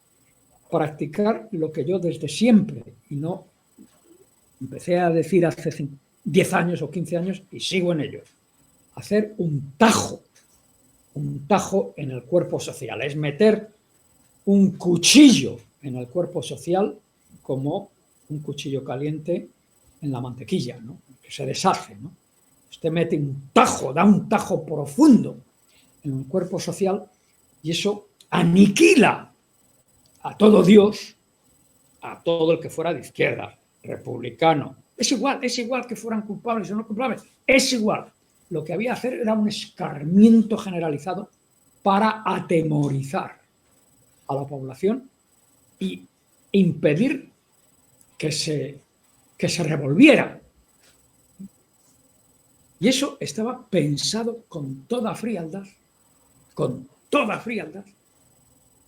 Practicar lo que yo desde siempre, y no empecé a decir hace 10 años o 15 años y sigo en ello, hacer un tajo en el cuerpo social, es meter un cuchillo en el cuerpo social como un cuchillo caliente en la mantequilla, ¿no? Que se deshace, ¿no? Usted mete un tajo, da un tajo profundo en el cuerpo social y eso aniquila a todo Dios, a todo el que fuera de izquierda, republicano. Es igual que fueran culpables o no culpables, es igual. Lo que había que hacer era un escarmiento generalizado para atemorizar a la población y impedir que se revolviera. Y eso estaba pensado con toda frialdad.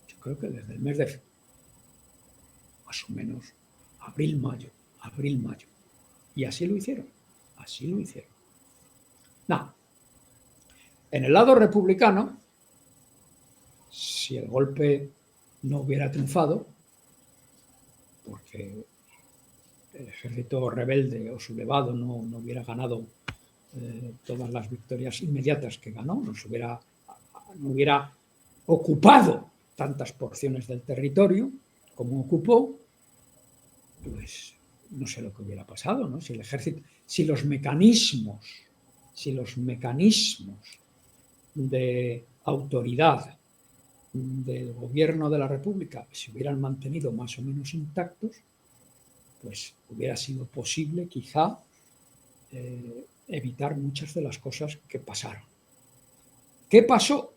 Yo creo que desde el mes de más o menos abril, mayo. Y así lo hicieron. Nada. En el lado republicano, si el golpe no hubiera triunfado, porque el ejército rebelde o sublevado no hubiera ganado todas las victorias inmediatas que ganó, no hubiera ocupado tantas porciones del territorio como ocupó, pues no sé lo que hubiera pasado, ¿no? Si el ejército, si los mecanismos de autoridad del gobierno de la República se hubieran mantenido más o menos intactos, pues hubiera sido posible quizá evitar muchas de las cosas que pasaron. ¿Qué pasó?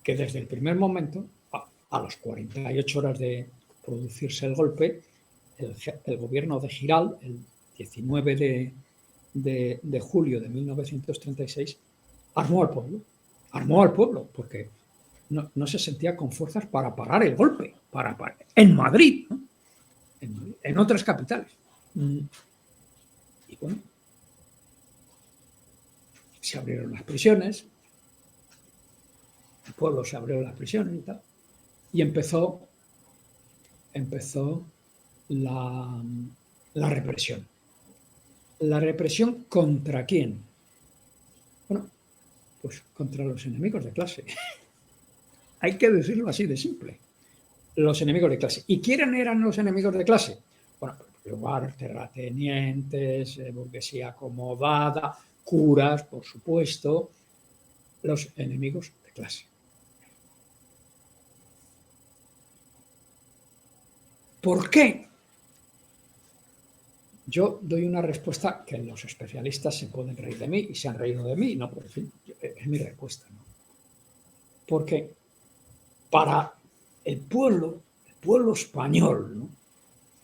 Que desde el primer momento, a las 48 horas de producirse el golpe, el gobierno de Giral, el 19 de julio de 1936, armó al pueblo, porque no se sentía con fuerzas para parar el golpe, en Madrid, ¿no? En otras capitales. Y bueno, se abrieron las prisiones, el pueblo se abrió las prisiones y tal, y empezó la represión. ¿La represión contra quién? Bueno, pues contra los enemigos de clase. Hay que decirlo así de simple. Los enemigos de clase. ¿Y quiénes eran los enemigos de clase? Bueno, en primer lugar, terratenientes, burguesía acomodada, curas, por supuesto, los enemigos de clase. ¿Por qué? Yo doy una respuesta que los especialistas se pueden reír de mí y se han reído de mí, no, pero en fin, es mi respuesta, ¿no? Porque para el pueblo español, ¿no?,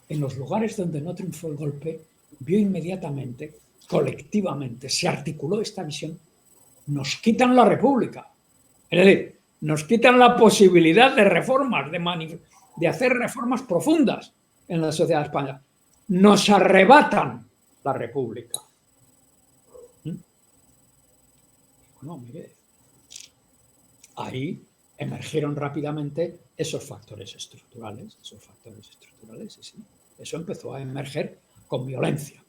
en los lugares donde no triunfó el golpe, vio inmediatamente, colectivamente, se articuló esta visión: nos quitan la República. Es decir, nos quitan la posibilidad de reformas, de hacer reformas profundas en la sociedad española. Nos arrebatan la República. Bueno, mire, ahí emergieron rápidamente esos factores estructurales, y sí, eso empezó a emerger con violencia.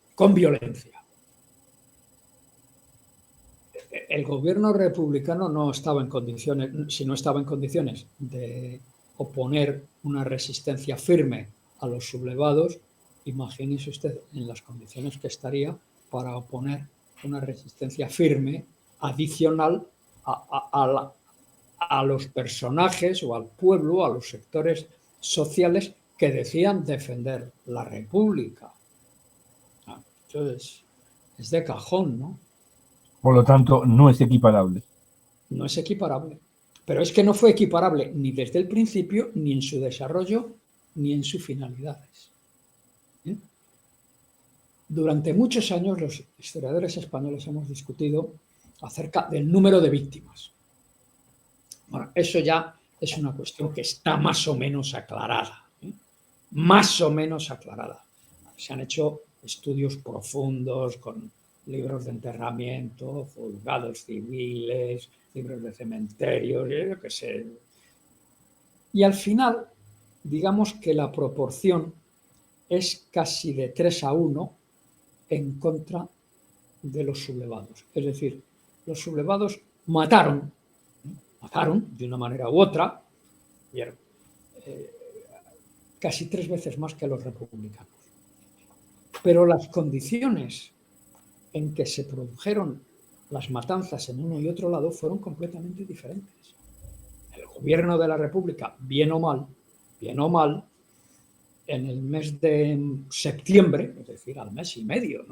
El gobierno republicano no estaba en condiciones, si no estaba en condiciones de oponer una resistencia firme a los sublevados, imagínese usted en las condiciones que estaría para oponer una resistencia firme adicional a los personajes o al pueblo, a los sectores sociales que decían defender la República. Entonces, es de cajón, ¿no? Por lo tanto, no es equiparable. No es equiparable. Pero es que no fue equiparable ni desde el principio, ni en su desarrollo, ni en sus finalidades. Durante muchos años los historiadores españoles hemos discutido acerca del número de víctimas. Bueno, eso ya es una cuestión que está más o menos aclarada. Más o menos aclarada. Se han hecho estudios profundos con libros de enterramiento, juzgados civiles, libros de cementerios, yo qué sé. Y al final, digamos que la proporción es casi de 3-1 en contra de los sublevados. Es decir, los sublevados mataron de una manera u otra, casi 3 veces más que los republicanos. Pero las condiciones en que se produjeron las matanzas en uno y otro lado fueron completamente diferentes. El gobierno de la República, bien o mal, en el mes de septiembre, es decir, al mes y medio,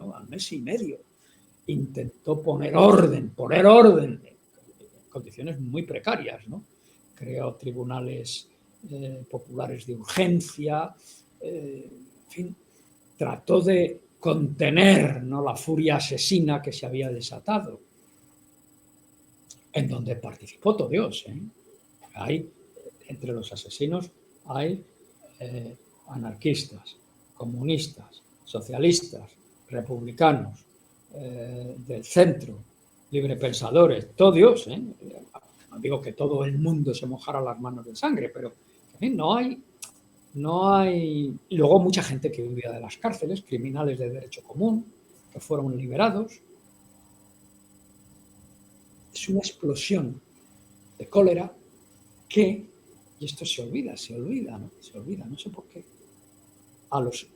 intentó poner orden en condiciones muy precarias, ¿no? Creó tribunales populares de urgencia, en fin, trató de contener, ¿no?, la furia asesina que se había desatado, en donde participó todo Dios. Hay, entre los asesinos hay anarquistas, comunistas, socialistas, republicanos, del centro, librepensadores, todo Dios. No digo que todo el mundo se mojara las manos de sangre, pero no hay No hay... Y luego mucha gente que huía de las cárceles, criminales de derecho común, que fueron liberados. Es una explosión de cólera que, y esto se olvida, no sé por qué, a los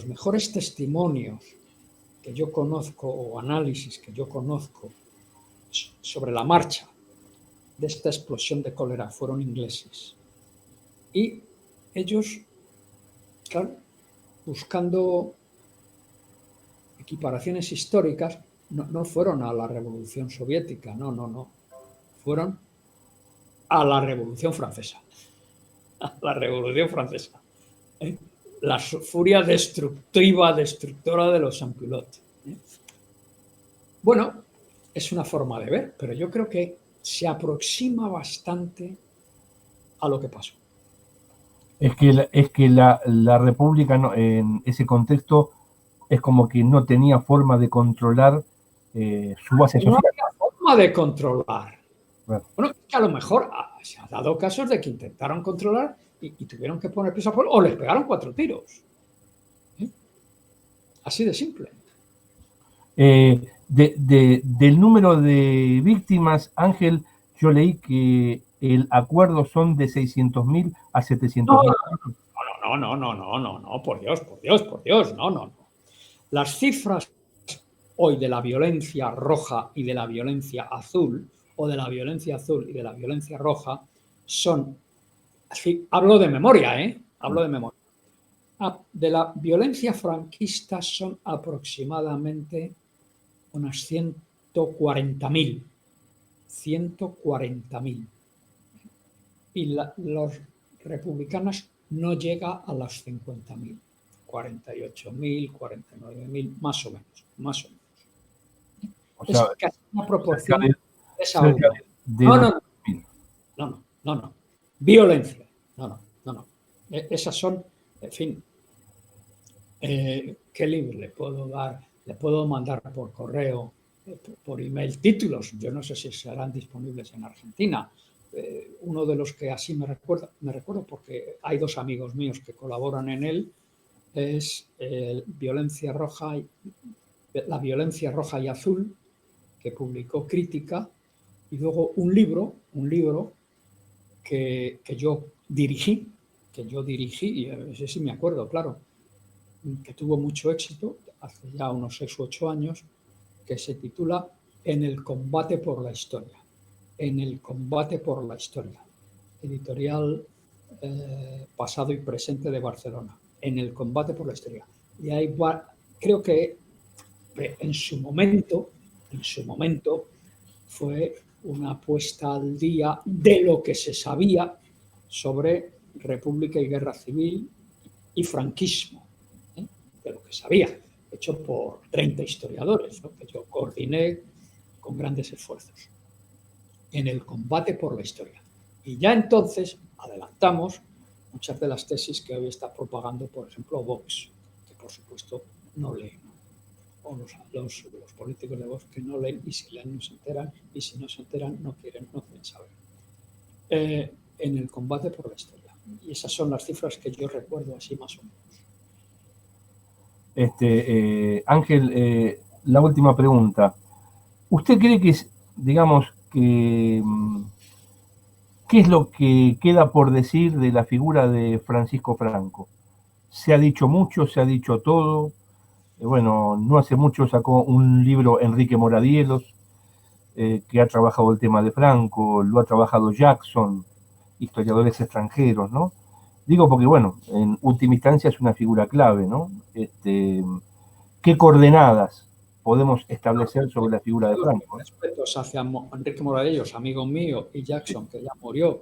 mejores testimonios que yo conozco o análisis que yo conozco sobre la marcha de esta explosión de cólera fueron ingleses. Y ellos, claro, buscando equiparaciones históricas, no fueron a la Revolución Soviética, no. Fueron a la Revolución Francesa. A la Revolución Francesa. La furia destructora de los sans-culottes. Bueno, es una forma de ver, pero yo creo que se aproxima bastante a lo que pasó. Es que la República en ese contexto es como que no tenía forma de controlar su base social. No había forma de controlar. Bueno, que a lo mejor se ha dado casos de que intentaron controlar y tuvieron que poner preso a pueblo o les pegaron 4 tiros. Así de simple. Del número de víctimas, Ángel, yo leí que el acuerdo son de 600.000 a 700.000. No, por Dios, no. Las cifras hoy de la violencia roja y de la violencia azul, o de la violencia azul y de la violencia roja, son, así, hablo de memoria, de la violencia franquista son aproximadamente unas 140.000. 140.000. Y los republicanos no llega a las 50.000. 48.000, 49.000, más o menos. O sea, es casi una proporción de 3 a 1. No. Violencia. No. Esas son, en fin, ¿qué libro le puedo dar? Le puedo mandar por correo, por email, títulos. Yo no sé si serán disponibles en Argentina. Uno de los que así me recuerdo porque hay 2 amigos míos que colaboran en él, es la violencia roja y azul, que publicó Crítica, y luego un libro que yo dirigí, y ese sí me acuerdo, claro, que tuvo mucho éxito hace ya unos 6 u 8 años, que se titula En el combate por la historia. En el combate por la historia. Editorial Pasado y Presente de Barcelona. En el combate por la historia. Y ahí creo que en su momento fue una puesta al día de lo que se sabía sobre República y Guerra Civil y franquismo, de lo que sabía, hecho por 30 historiadores, que yo coordiné con grandes esfuerzos, en el combate por la historia. Y ya entonces adelantamos muchas de las tesis que hoy está propagando, por ejemplo, Vox, que por supuesto no leen, o los políticos de Vox que no leen, y si leen no se enteran, y si no se enteran no quieren saber. En el combate por la historia. Y esas son las cifras que yo recuerdo así más o menos. Ángel, la última pregunta. ¿Usted cree que, digamos, qué es lo que queda por decir de la figura de Francisco Franco? Se ha dicho mucho, se ha dicho todo. Bueno, no hace mucho sacó un libro Enrique Moradielos, que ha trabajado el tema de Franco, lo ha trabajado Jackson, historiadores extranjeros, ¿no? Digo porque, bueno, en última instancia es una figura clave, ¿no? ¿Qué coordenadas podemos establecer sobre la figura de Franco? Respetos hacia Enrique Moradillos, amigo mío, y Jackson, que ya murió,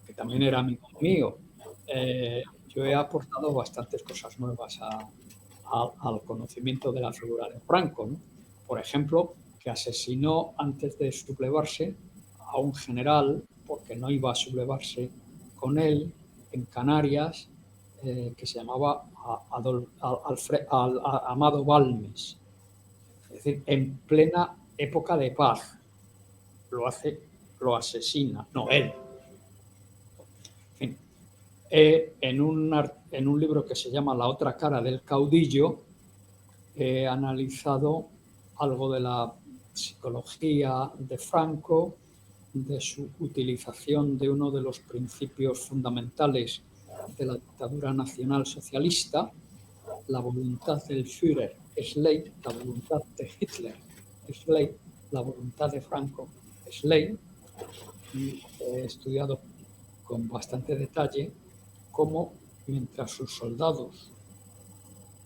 que también era amigo mío. Yo he aportado bastantes cosas nuevas al conocimiento de la figura de Franco, ¿no? Por ejemplo, que asesinó antes de sublevarse a un general, porque no iba a sublevarse con él, en Canarias, que se llamaba Amado Balmes. Es decir, en plena época de paz. Lo asesina, no él. En fin, En un libro que se llama La otra cara del caudillo, he analizado algo de la psicología de Franco, de su utilización de uno de los principios fundamentales de la dictadura nacional socialista, la voluntad del Führer es ley, la voluntad de Hitler es ley, la voluntad de Franco es ley. Y he estudiado con bastante detalle cómo mientras sus soldados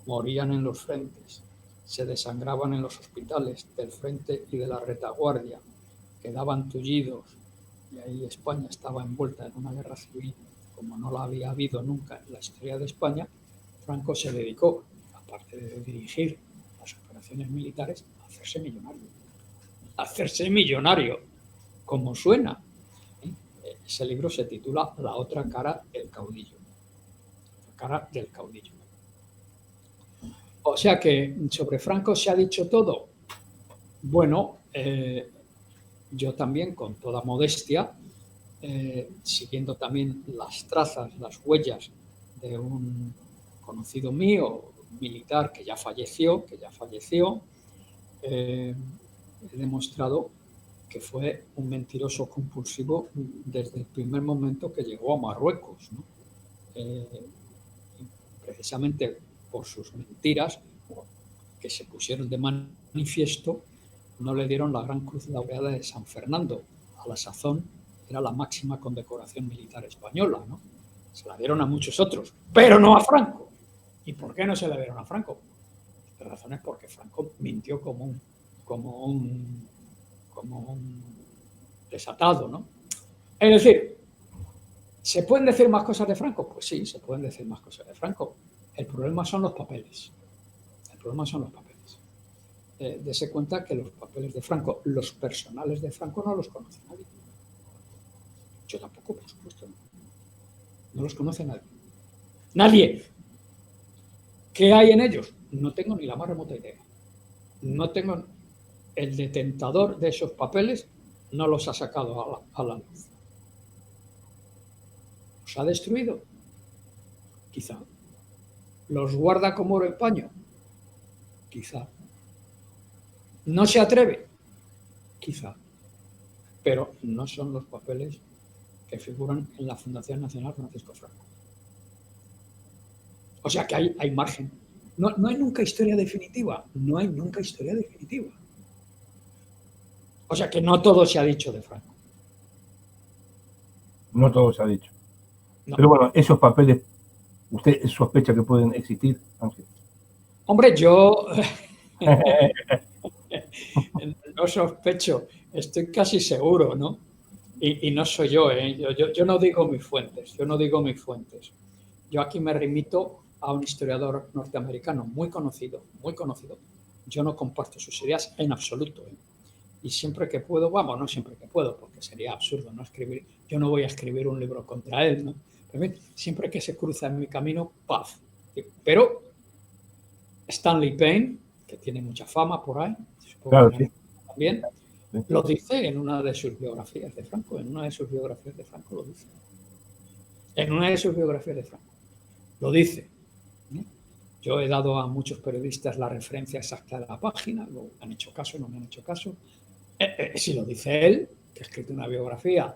morían en los frentes, se desangraban en los hospitales del frente y de la retaguardia, quedaban tullidos, y ahí España estaba envuelta en una guerra civil como no la había habido nunca en la historia de España, Franco se dedicó, aparte de dirigir las operaciones militares, a hacerse millonario. A hacerse millonario, como suena. Ese libro se titula La otra cara del caudillo. La cara del caudillo. O sea que sobre Franco se ha dicho todo. Bueno, yo también, con toda modestia, siguiendo también las trazas, las huellas de un conocido mío, militar que ya falleció, he demostrado que fue un mentiroso compulsivo desde el primer momento que llegó a Marruecos, ¿no? Precisamente por sus mentiras que se pusieron de manifiesto, no le dieron la Gran Cruz Laureada de San Fernando. A la sazón era la máxima condecoración militar española, ¿no? Se la dieron a muchos otros, pero no a Franco. ¿Y por qué no se la dieron a Franco? La razón es porque Franco mintió como un desatado, ¿no? Es decir, ¿se pueden decir más cosas de Franco? Pues sí, se pueden decir más cosas de Franco. El problema son los papeles. El problema son los papeles. Dese cuenta que los papeles de Franco, los personales de Franco, no los conoce nadie. Yo tampoco, por supuesto. No los conoce nadie. Nadie. ¿Qué hay en ellos? No tengo ni la más remota idea. No tengo... El detentador de esos papeles no los ha sacado a la luz. ¿Los ha destruido? Quizá. ¿Los guarda como oro en paño? Quizá. ¿No se atreve? Quizá. Pero no son los papeles que figuran en la Fundación Nacional Francisco Franco. O sea que hay margen. No hay nunca historia definitiva. No hay nunca historia definitiva. O sea que no todo se ha dicho de Franco. No todo se ha dicho. No. Pero bueno, esos papeles, ¿usted sospecha que pueden existir, Ángel? Hombre, yo no sospecho, estoy casi seguro, ¿no? Y no soy yo, ¿eh? Yo no digo mis fuentes, Yo aquí me remito a un historiador norteamericano muy conocido. Yo no comparto sus ideas en absoluto, ¿eh? Y siempre que puedo, vamos, no siempre que puedo, porque sería absurdo no escribir, yo no voy a escribir un libro contra él, ¿no? Pero siempre que se cruza en mi camino, paz. Pero Stanley Payne, que tiene mucha fama por ahí, claro, sí. También, sí. Lo dice en una de sus biografías de Franco, lo dice. En una de sus biografías de Franco, lo dice. Yo he dado a muchos periodistas la referencia exacta de la página, no me han hecho caso, no me han hecho caso. Si lo dice él, que ha escrito una biografía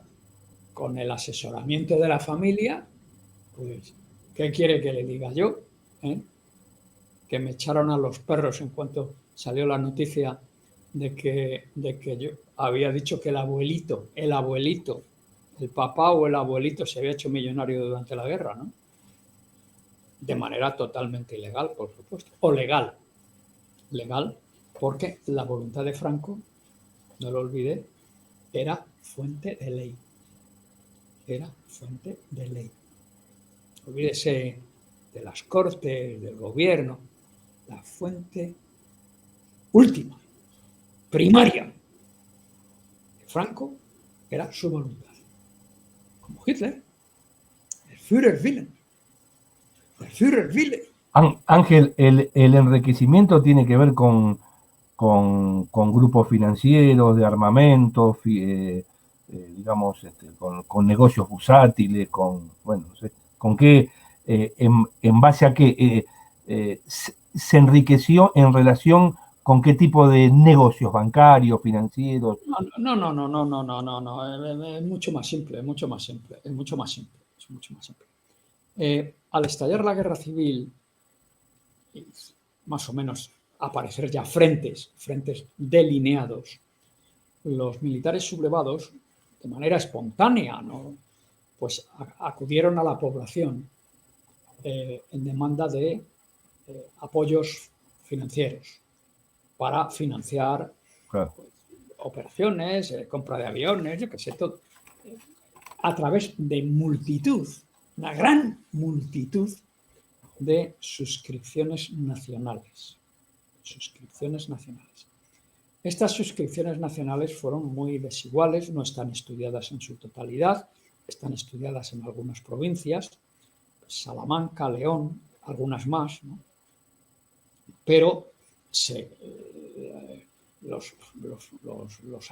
con el asesoramiento de la familia, pues, ¿qué quiere que le diga yo? Que me echaron a los perros en cuanto salió la noticia de que yo había dicho que el abuelito, el papá o el abuelito se había hecho millonario durante la guerra, ¿no? De manera totalmente ilegal, por supuesto, o legal, porque la voluntad de Franco, no lo olvidé, era fuente de ley. Olvídese de las cortes, del gobierno, la fuente última, primaria de Franco era su voluntad. Como Hitler, el Führerwille. Ángel, el enriquecimiento tiene que ver con grupos financieros, de armamentos, digamos, con negocios bursátiles, bueno, no sé, ¿Con qué, en base a qué se enriqueció en relación con qué tipo de negocios bancarios, financieros? No, no, no, no, no, no, no, no, es mucho más simple, es mucho más simple, es mucho más simple, es mucho más simple. Al estallar la guerra civil, y más o menos aparecer ya frentes delineados, los militares sublevados, de manera espontánea, ¿no?, pues acudieron a la población en demanda de apoyos financieros para financiar Claro. operaciones, compra de aviones, yo qué sé, todo, a través de multitud, una gran multitud de suscripciones nacionales. Suscripciones nacionales. Estas suscripciones nacionales fueron muy desiguales, no están estudiadas en su totalidad, están estudiadas en algunas provincias, Salamanca, León, algunas más, ¿no?, pero los